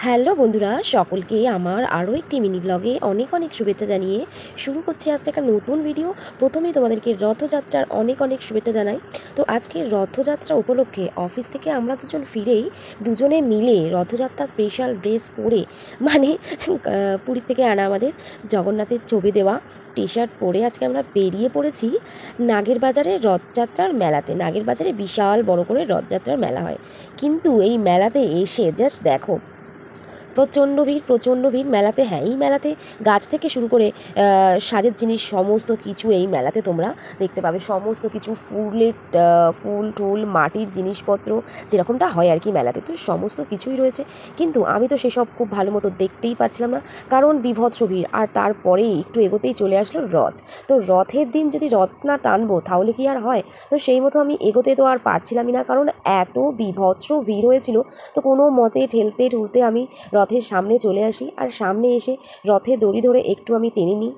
Hello বন্ধুরা, সকলকে আমার আরও একটি মিনি ব্লগে অনেক অনেক শুভেচ্ছা জানিয়ে শুরু করছি আজকে একটা নতুন ভিডিও। প্রথমেই তোমাদেরকে রথযাত্রার অনেক অনেক শুভেচ্ছা জানাই। তো আজকে রথযাত্রা উপলক্ষে অফিস থেকে আমরা দুজন ফিরেই দুজনে মিলে রথযাত্রা স্পেশাল ড্রেস পরে মানে পুরীর থেকে আনা আমাদের জগন্নাথের ছবি দেওয়া টি শার্ট পরে আজকে আমরা বেরিয়ে পড়েছি নাগের বাজারে রথযাত্রার মেলাতে। নাগের বাজারে বিশাল বড় করে রথযাত্রার মেলা হয়, কিন্তু এই মেলাতে এসে জাস্ট দেখো প্রচণ্ড ভিড় মেলাতে। হ্যাঁ, এই মেলাতে গাছ থেকে শুরু করে সাজের জিনিস সমস্ত কিছু এই মেলাতে তোমরা দেখতে পাবে। সমস্ত কিছু ফুল টুল মাটির জিনিসপত্র যেরকমটা হয় আর কি মেলাতে, তো সমস্ত কিছুই রয়েছে। কিন্তু আমি তো সেসব খুব ভালো মতো দেখতেই পারছিলাম না, কারণ বিভৎস ভিড়। আর তারপরে একটু এগোতেই চলে আসলো রথ। তো রথের দিন যদি রথ না টানবো তাহলে কি আর হয়? তো সেই মতো আমি এগোতে তো আর পারছিলামই না, কারণ এত বিভৎস ভিড় হয়েছিল। তো কোনো মতে ঠেলতে ঠুলতে আমি রথের সামনে চলে আসি, আর সামনে এসে রথের দড়ি ধরে একটু আমি টেনে নিই।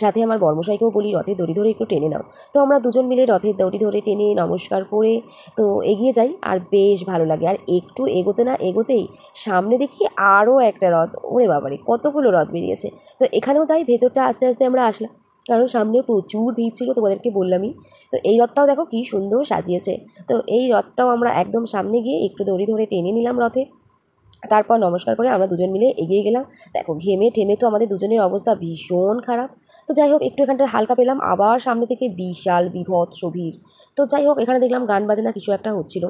সাথে আমার বর্মশাইকেও বলি রথের দড়ি ধরে একটু টেনে নাও। তো আমরা দুজন মিলে রথের দড়ি ধরে টেনে নমস্কার করে তো এগিয়ে যাই, আর বেশ ভালো লাগে। আর একটু এগোতে না এগোতেই সামনে দেখি আরও একটা রথ। ওরে বাবারে, কতগুলো রথ বেরিয়েছে! তো এখানেও তাই ভেতরটা আস্তে আস্তে আমরা আসলাম, কারণ সামনে প্রচুর ভিড় ছিল, তোমাদেরকে বললামই। তো এই রথটাও দেখো কী সুন্দর সাজিয়েছে। তো এই রথটাও আমরা একদম সামনে গিয়ে একটু দড়ি ধরে টেনে নিলাম রথে। তারপর নমস্কার করে আমরা দুজন মিলে এগিয়ে গেলাম। দেখো ঘেমে ঠেমে তো আমাদের দুজনের অবস্থা ভীষণ খারাপ। তো যাই হোক, একটু এখানটা হালকা পেলাম, আবার সামনে থেকে বিশাল বিভৎস ভিড়। তো যাই হোক, এখানে দেখলাম গান বাজনা কিছু একটা হচ্ছিল।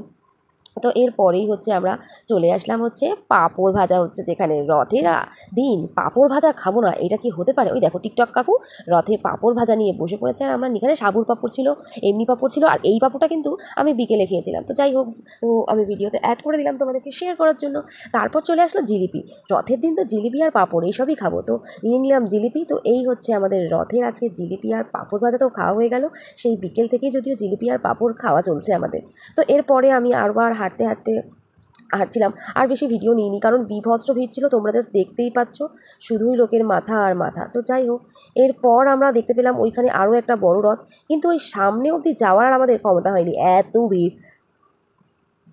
তো এরপরেই আমরা চলে আসলাম পাঁপড় ভাজা হচ্ছে, যেখানে রথের দিন পাঁপড় ভাজা খাবো না এটা কি হতে পারে? ওই দেখো টিকটক কাকু রথে পাঁপড় ভাজা নিয়ে বসে পড়েছে। আর আমরা এখানে সাবুর পাঁপড় ছিল, এমনি পাঁপড় ছিল, আর এই পাঁপড়টা কিন্তু আমি বিকেলে খেয়েছিলাম। তো যাই হোক, তো আমি ভিডিওতে অ্যাড করে দিলাম তোমাদেরকে শেয়ার করার জন্য। তারপর চলে আসলো জিলিপি। রথের দিন তো জিলিপি আর পাঁপড় এইসবই খাবো, তো নিয়ে নিলাম জিলিপি। তো এই হচ্ছে আমাদের রথের আজকে জিলিপি আর পাঁপড় ভাজা তো খাওয়া হয়ে গেল। সেই বিকেল থেকেই যদিও জিলিপি আর পাঁপড় খাওয়া চলছে আমাদের। তো এরপরে আমি আরবার হাঁটতে হাঁটতে হাঁটছিলাম, আর বেশি ভিডিও নিইনি, কারণ বিভৎস ভিড় ছিল, তোমরা জাস্ট দেখতেই পাচ্ছ শুধুই লোকের মাথা আর মাথা। তো যাই হোক, এরপর আমরা দেখতে পেলাম ওইখানে আরও একটা বড় রথ, কিন্তু ওই সামনে অবধি যাওয়ার আর আমাদের ক্ষমতা হয়নি, এত ভিড়।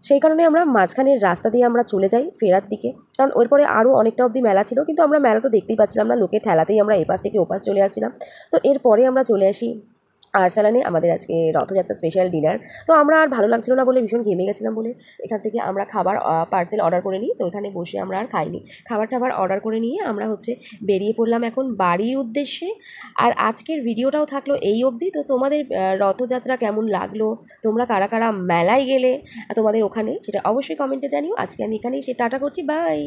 সেই কারণে আমরা মাঝখানের রাস্তা দিয়ে আমরা চলে যাই ফেরার দিকে, কারণ ওর পরে আরও অনেকটা অবধি মেলা ছিল, কিন্তু আমরা মেলা তো দেখতেই পাচ্ছিলাম না, লোকের ঠেলাতেই আমরা এপাশ থেকে ওপাশ চলে আসছিলাম। তো এরপরে আমরা চলে আসি আরসালানে, আমাদের আজকে রথযাত্রা স্পেশাল ডিনার। তো আমরা আর ভালো লাগছিল না বলে, ভীষণ ঘেমে গেছিলাম বলে, এখান থেকে আমরা খাবার পার্সেল অর্ডার করে নিই। তো এখানে বসে আমরা আর খাইনি, খাবার টাবার অর্ডার করে নিয়ে আমরা বেরিয়ে পড়লাম এখন বাড়ির উদ্দেশ্যে। আর আজকের ভিডিওটাও থাকলো এই অবধি। তো তোমাদের রথযাত্রা কেমন লাগলো, তোমরা কারা কারা মেলায় গেলে তোমাদের ওখানে, সেটা অবশ্যই কমেন্টে জানিও। আজকে আমি এখানেই টাটা করছি, বাই।